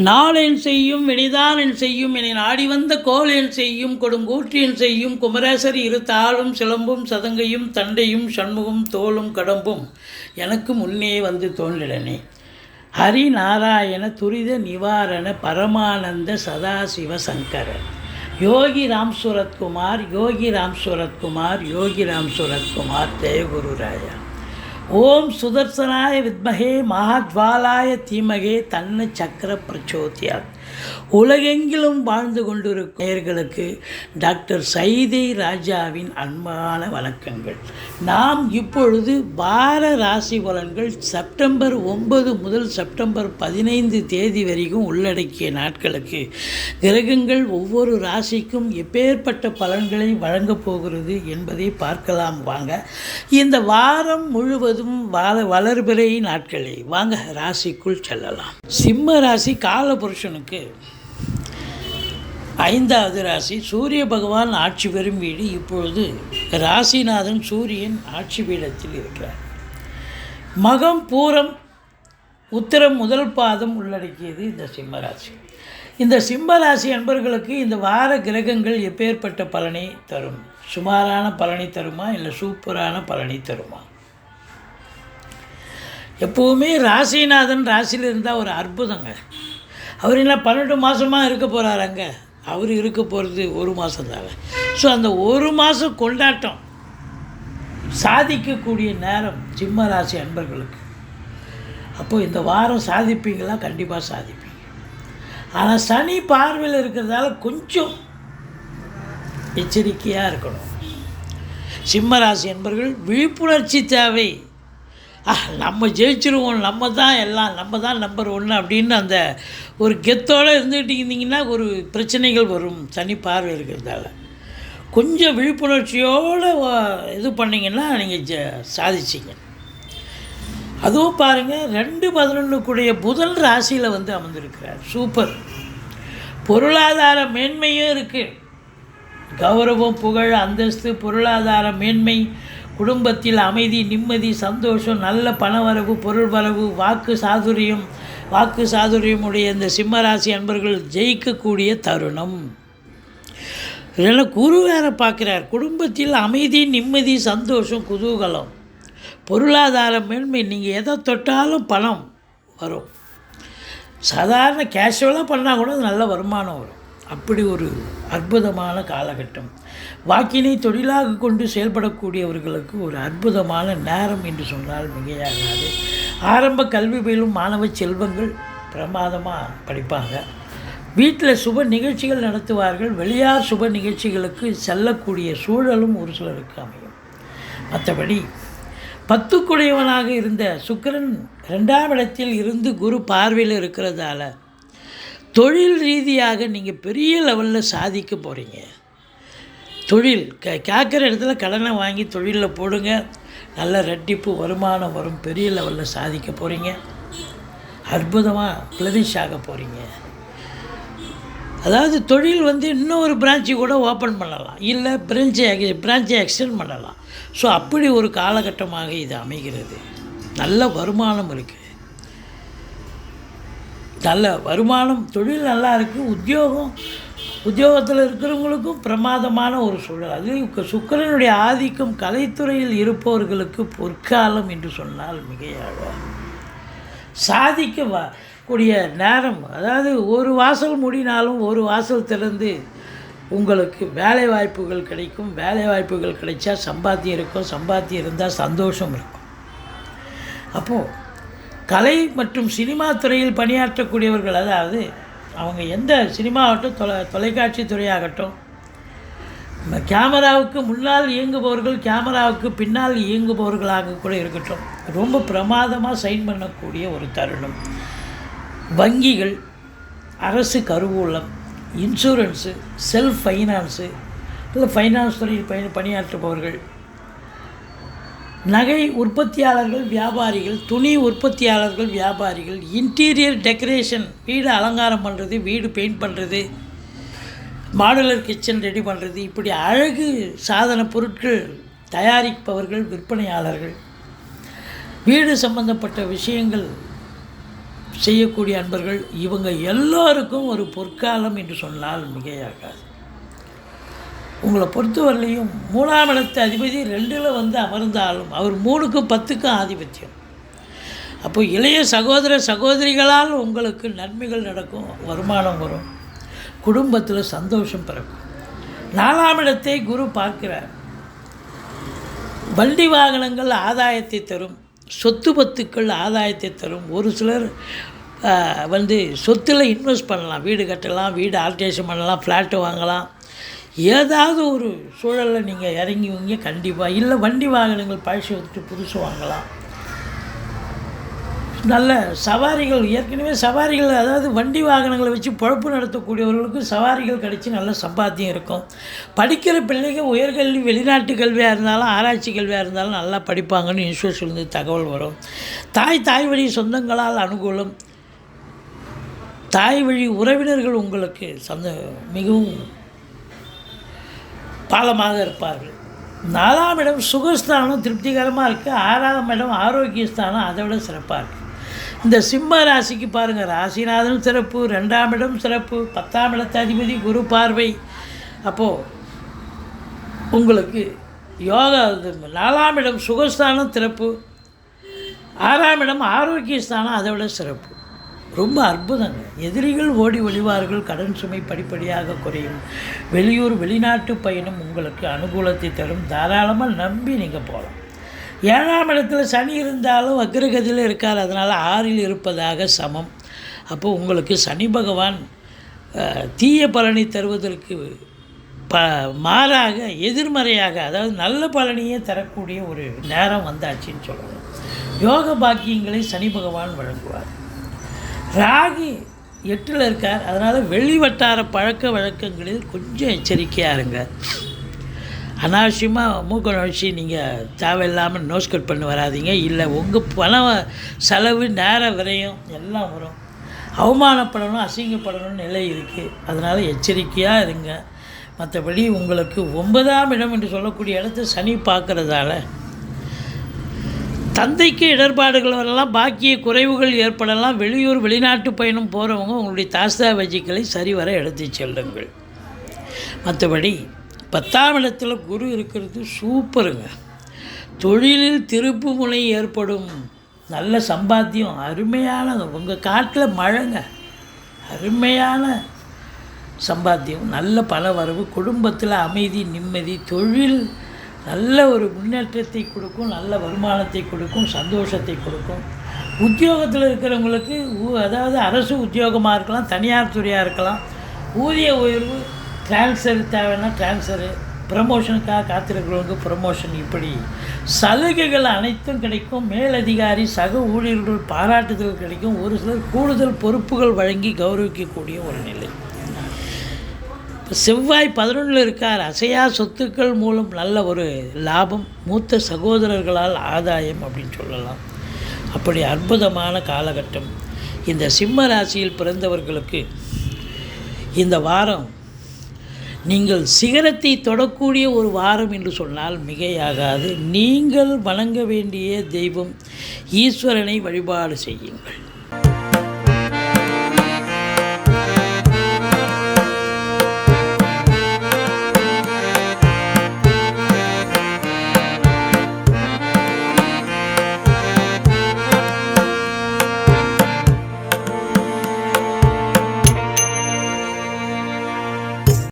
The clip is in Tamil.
நாளென் செய்யும் வினைதானென் செய்யும் என நாடி வந்த கோளென் செய்யும் கொடுங்கூற்றியன் செய்யும் குமரேசர் இரு தாளும் சிலம்பும் சதங்கையும் தண்டையும் சண்முகம் தோளும் கடம்பும் எனக்கு முன்னே வந்து தோன்றிடனே. ஹரி நாராயண துரித நிவாரண பரமானந்த சதாசிவ சங்கரன் யோகி ராம் சூரத்குமார் யோகி ராம் சூரத்குமார் யோகி ராம் சூரத்குமார் ஜெயகுரு ராயா. ஓம் சுதர்சனாய வித்மகே மகாஜ்வாலாய தீமகே தன்ன சக்கர பிரச்சோதியாத். உலகெங்கிலும் வாழ்ந்து கொண்டிருக்கும் நேயர்களுக்கு டாக்டர் சைதை ராஜாவின் அன்பான வணக்கங்கள். நாம் இப்பொழுது வார ராசி பலன்கள் செப்டம்பர் 9 முதல் செப்டம்பர் 15 தேதி வரைக்கும் உள்ளடக்கிய நாட்களுக்கு கிரகங்கள் ஒவ்வொரு ராசிக்கும் எப்பேற்பட்ட பலன்களை வழங்கப் போகிறது என்பதை பார்க்கலாம் வாங்க. இந்த வாரம் முழுவதும் வளர்பிறை நாட்களே. வாங்க ராசிக்குள் செல்லலாம். சிம்ம ராசி காலபுருஷனுக்கு 5வது ராசி. சூரிய பகவான் ஆட்சி பெறும் வீடு. இப்பொழுது ராசிநாதன் சூரியன் ஆட்சி பீடத்தில் இருக்கிறார். மகம் பூரம் உத்திரம் முதல் பாதம் உள்ளடக்கியது இந்த சிம்மராசி. இந்த சிம்மராசி அன்பர்களுக்கு இந்த வார கிரகங்கள் எப்பேற்பட்ட பலனை தரும்? சுமாரான பலனை தருமா இல்லை சூப்பரான பலனை தருமா? எப்போவுமே ராசிநாதன் ராசியில் இருந்தால் ஒரு அற்புதங்க. அவர் என்ன 12 மாதமாக இருக்க போகிறாராங்க? அவர் இருக்க போகிறது 1 மாதம் தாங்க. ஸோ அந்த 1 மாதம் கொண்டாட்டம் சாதிக்கக்கூடிய நேரம் சிம்ம ராசி அன்பர்களுக்கு. அப்போது இந்த வாரம் சாதிப்பீங்களா? கண்டிப்பாக சாதிப்பீங்க. ஆனால் சனி பார்வையில் இருக்கிறதால கொஞ்சம் எச்சரிக்கையாக இருக்கணும். சிம்ம ராசி அன்பர்கள் விழிப்புணர்ச்சி தேவை. நம்ம ஜெயிச்சிருவோம், நம்ம தான் எல்லாம், நம்ம தான் நம்பர் 1 அப்படின்னு அந்த ஒரு கெத்தோடு இருந்துகிட்டு இருந்தீங்கன்னா ஒரு பிரச்சனைகள் வரும். சனி பார்வை இருக்கிறதால கொஞ்சம் விழிப்புணர்ச்சியோடு இது பண்ணிங்கன்னா நீங்கள் சாதிச்சிங்க. அதுவும் பாருங்கள், 2-11 புதன் ராசியில் வந்து அமர்ந்திருக்கிறார். சூப்பர். பொருளாதார மேன்மையும் இருக்குது. கௌரவம், புகழ், அந்தஸ்து, பொருளாதார மேன்மை, குடும்பத்தில் அமைதி, நிம்மதி, சந்தோஷம், நல்ல பணவரவு, பொருள் வரவு, வாக்கு சாதுரியமுடைய இந்த சிம்மராசி அன்பர்கள் ஜெயிக்கக்கூடிய தருணம். இதெல்லாம் குரு வேறு பார்க்குறார். குடும்பத்தில் அமைதி, நிம்மதி, சந்தோஷம், குதூகலம், பொருளாதார மேன்மை. நீங்கள் எதை தொட்டாலும் பணம் வரும். சாதாரண கேஷுவலாக பண்ணால் கூட நல்ல வருமானம் வரும். அப்படி ஒரு அற்புதமான காலகட்டம். வாக்கினை தொழிலாக கொண்டு செயல்படக்கூடியவர்களுக்கு ஒரு அற்புதமான நேரம் என்று சொன்னால் மிகையாகாது. ஆரம்ப கல்வி பயிலும் மாணவ செல்வங்கள் பிரமாதமாக படிப்பாங்க. வீட்டில் சுப நிகழ்ச்சிகள் நடத்துவார்கள். வெளியார் சுப நிகழ்ச்சிகளுக்கு செல்லக்கூடிய சூழலும் ஒரு சிலருக்கு அமையும். மற்றபடி 10 இருந்த சுக்கிரன் 2ஆம் இடத்தில் இருந்து குரு பார்வையில் இருக்கிறதால தொழில் ரீதியாக நீங்கள் பெரிய லெவலில் சாதிக்க போகிறீங்க. தொழில் கேட்குற இடத்துல கடனை வாங்கி தொழிலில் போடுங்க. நல்ல ரெட்டிப்பு வருமானம் வரும். பெரிய லெவலில் சாதிக்க போகிறீங்க. அற்புதமாக ஃப்ளரிஷ் ஆக போகிறீங்க. அதாவது தொழில் வந்து இன்னொரு பிரான்ச்சு கூட ஓப்பன் பண்ணலாம், இல்லை பிரான்ச்சை எக்ஸ்டெண்ட் பண்ணலாம். ஸோ அப்படி ஒரு காலகட்டமாக இது அமைகிறது. நல்ல வருமானம் இருக்குது. நல்ல வருமானம், தொழில் நல்லா இருக்குது. உத்தியோகத்தில் இருக்கிறவங்களுக்கும் பிரமாதமான ஒரு சூழல். அது சுக்கிரனுடைய ஆதிக்கம் கலைத்துறையில் இருப்பவர்களுக்கு பொற்காலம் என்று சொன்னால் மிகையாக சாதிக்க கூடிய நேரம். அதாவது ஒரு வாசல் மூடினாலும் ஒரு வாசல் திறந்து உங்களுக்கு வேலை வாய்ப்புகள் கிடைக்கும். வேலை வாய்ப்புகள் கிடைச்சா சம்பாத்தியம் இருக்கும். சம்பாத்தியம் இருந்தால் சந்தோஷம் இருக்கும். அப்போது கலை மற்றும் சினிமா துறையில் பணியாற்றக்கூடியவர்கள், அதாவது அவங்க எந்த சினிமாவட்டும் தொலைக்காட்சி துறையாகட்டும், கேமராவுக்கு முன்னால் இயங்குபவர்கள், கேமராவுக்கு பின்னால் இயங்குபவர்களாக கூட இருக்கட்டும், ரொம்ப பிரமாதமாக சைன் பண்ணக்கூடிய ஒரு தருணம். வங்கிகள், அரசு கருவூலம், இன்சூரன்ஸு, செல்ஃப் ஃபைனான்ஸு, இல்லை ஃபைனான்ஸ் துறையில் பணியாற்றுபவர்கள், நகை உற்பத்தியாளர்கள், வியாபாரிகள், துணி உற்பத்தியாளர்கள், வியாபாரிகள், இன்டீரியர் டெக்கரேஷன், வீடு அலங்காரம் பண்ணுறது, வீடு பெயிண்ட் பண்ணுறது, மாடுலர் கிச்சன் ரெடி பண்ணுறது, இப்படி அழகு சாதன பொருட்கள் தயாரிப்பவர்கள், விற்பனையாளர்கள், வீடு சம்பந்தப்பட்ட விஷயங்கள் செய்யக்கூடிய அன்பர்கள் இவங்க எல்லோருக்கும் ஒரு பொற்காலம் என்று சொன்னால் மிகையாகாது. உங்களை பொறுத்தவரையிலையும் 3ஆம் இடத்து அதிபதி 2ல் வந்து அமர்ந்தாலும் அவர் 3க்கும் 10க்கும் ஆதிபத்தியம். அப்போ இளைய சகோதர சகோதரிகளால் உங்களுக்கு நன்மைகள் நடக்கும், வருமானம் வரும், குடும்பத்தில் சந்தோஷம் பிறக்கும். 4ஆம் இடத்தை குரு பார்க்கிறார். வண்டி வாகனங்கள் ஆதாயத்தை தரும், சொத்து பத்துக்கள் ஆதாயத்தை தரும். ஒரு சிலர் வந்து சொத்தில் இன்வெஸ்ட் பண்ணலாம், வீடு கட்டலாம், வீடு ஆல்ட்ரேஷன் பண்ணலாம், ஃப்ளாட்டு வாங்கலாம். ஏதாவது ஒரு சூழலில் நீங்கள் இறங்கிவீங்க கண்டிப்பாக. இல்லை வண்டி வாகனங்கள் பழசு வந்துட்டு புதுசு வாங்கலாம். நல்ல சவாரிகள், ஏற்கனவே சவாரிகள், அதாவது வண்டி வாகனங்களை வச்சு பொழப்பு நடத்தக்கூடியவர்களுக்கு சவாரிகள் கிடச்சி நல்ல சம்பாத்தியம் இருக்கும். படிக்கிற பிள்ளைங்க உயர்கல்வி, வெளிநாட்டு கல்வியாக இருந்தாலும் ஆராய்ச்சி கல்வியாக இருந்தாலும் நல்லா படிப்பாங்கன்னு இன்ஸ்டியூஷன்லேருந்து தகவல் வரும். தாய் வழி சொந்தங்களால் அனுகூலம், தாய் வழி உறவினர்கள் உங்களுக்கு மிகவும் பாலமாக இருப்பார்கள். 4ஆம் இடம் சுகஸ்தானம் திருப்திகரமாக இருக்குது. 6ஆம் இடம் ஆரோக்கியஸ்தானம் அதை விட சிறப்பாக இருக்குது. இந்த சிம்ம ராசிக்கு பாருங்கள், ராசிநாதன் சிறப்பு, 2ஆம் இடம் சிறப்பு, 10ஆம் இடத்து அதிபதி குரு பார்வை. அப்போது உங்களுக்கு யோகா. 4ஆம் இடம் சுகஸ்தானம் சிறப்பு, 6ஆம் இடம் ஆரோக்கியஸ்தானம் அதை விட சிறப்பு. ரொம்ப அற்புதங்க. எதிரிகள் ஓடி ஒளிவார்கள், கடன் சுமை படிப்படியாக குறையும், வெளியூர் வெளிநாட்டு பயணம் உங்களுக்கு அனுகூலத்தை தரும். தாராளமாக நம்பி நீங்கள் போகலாம். 7ஆம் இடத்துல சனி இருந்தாலும் வக்ரகதியில் இருக்கார், அதனால் 6ல் இருப்பதாக சமம். அப்போது உங்களுக்கு சனி பகவான் தீய பலனை தருவதற்கு மாறாக எதிர்மறையாக, அதாவது நல்ல பலனையே தரக்கூடிய ஒரு நேரம் வந்தாச்சுன்னு சொல்லணும். யோக பாக்கியங்களை சனி பகவான் வழங்குவார். ராகு 8ல் இருக்கார், அதனால் வெளி வட்டார பழக்க வழக்கங்களில் கொஞ்சம் எச்சரிக்கையாக இருங்க. அனாவசியமாக மூக்க நுழைச்சி நீங்கள் தேவையில்லாமல் நோஸ் கட் பண்ணி வராதிங்க. இல்லை உங்கள் பண செலவு, நேர விரயம் எல்லாம் வரும். அவமானப்படணும், அசிங்கப்படணும்னு நிலை இருக்குது. அதனால் எச்சரிக்கையாக இருங்க. மற்றபடி உங்களுக்கு 9ஆம் இடம் என்று சொல்லக்கூடிய இடத்த சனி பார்க்குறதால தந்தைக்கு இடர்பாடுகள் வரலாம், பாக்கிய குறைவுகள் ஏற்படலாம். வெளியூர் வெளிநாட்டு பயணம் போகிறவங்க உங்களுடைய தாஸ்தாவஜிகளை சரிவர எடுத்து செல்லுங்கள். மற்றபடி 10ஆம் இடத்துல குரு இருக்கிறது சூப்பருங்க. தொழிலில் திருப்பு முனை ஏற்படும், நல்ல சம்பாத்தியம், அருமையான உங்கள் காட்டில் மழைங்க, அருமையான சம்பாத்தியம், நல்ல பல வரவு, குடும்பத்தில் அமைதி நிம்மதி, தொழில் நல்ல ஒரு முன்னேற்றத்தை கொடுக்கும், நல்ல வருமானத்தை கொடுக்கும், சந்தோஷத்தை கொடுக்கும். உத்தியோகத்தில் இருக்கிறவங்களுக்கு அதாவது அரசு உத்தியோகமாக இருக்கலாம், தனியார் துறையாக இருக்கலாம், ஊதிய உயர்வு, டிரான்ஸ்ஃபர் தேவைன்னா டிரான்ஸ்ஃபரு, ப்ரமோஷனுக்காக காத்திருக்கிறவங்களுக்கு ப்ரமோஷன், இப்படி சலுகைகள் அனைத்தும் கிடைக்கும். மேலதிகாரி சக ஊழியர்கள் பாராட்டுதல் கிடைக்கும். ஒரு சிலர் கூடுதல் பொறுப்புகள் வழங்கி கௌரவிக்கக்கூடிய ஒரு நிலை. இப்போ செவ்வாய் 11ல் இருக்கார். அசையா சொத்துக்கள் மூலம் நல்ல ஒரு லாபம், மூத்த சகோதரர்களால் ஆதாயம் அப்படின்னு சொல்லலாம். அப்படி அற்புதமான காலகட்டம். இந்த சிம்ம ராசியில் பிறந்தவர்களுக்கு இந்த வாரம் நீங்கள் சிகரத்தை தொடக்கூடிய ஒரு வாரம் என்று சொன்னால் மிகையாகாது. நீங்கள் வணங்க வேண்டிய தெய்வம் ஈஸ்வரனை வழிபாடு செய்யுங்கள்.